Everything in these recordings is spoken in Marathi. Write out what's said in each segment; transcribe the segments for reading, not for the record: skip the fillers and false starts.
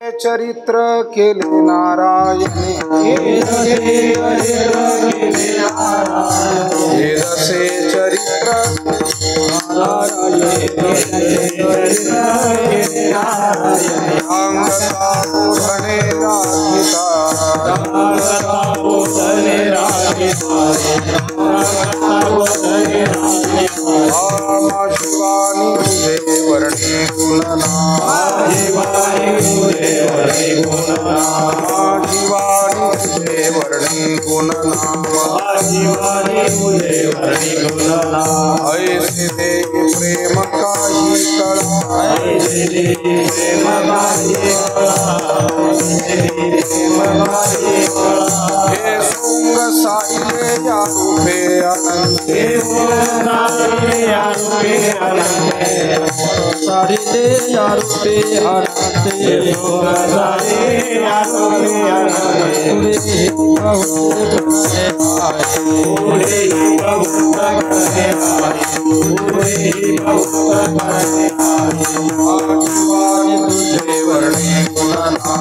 चरित्र केले नारायणे वेदसे चरित्र अंगता बोधने शिवानी तुझे वर्णे गुणना शिवानी तुझे वर्णे गुणना ऐसे दे प्रेम काही कळा हे सुंग साईले या रूपे अनंते सारिले या रूपे अनंते तुझे वर्णे गुणना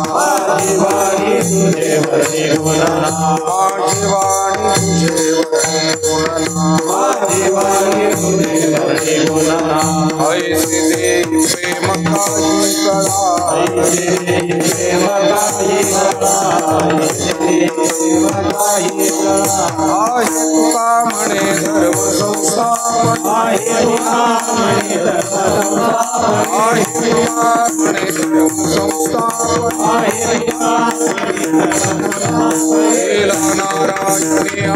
तुझे वर्णे गुणना ऐसे दे प्रेम काही कळा आहे तुका म्हणे धर्म संस्थापन आहे तुका म्हणे धर्म संस्थापन केला नारायणी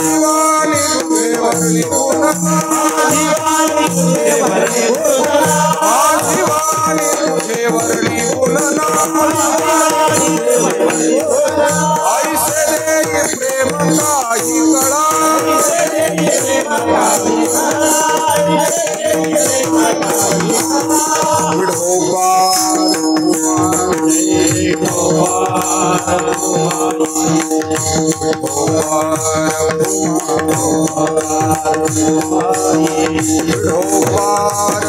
शिवानी तुझे वर्णी गुणना शिवानी तुझे वर्णी गुणना ऐसे दे प्रेम काही कळा विढोबार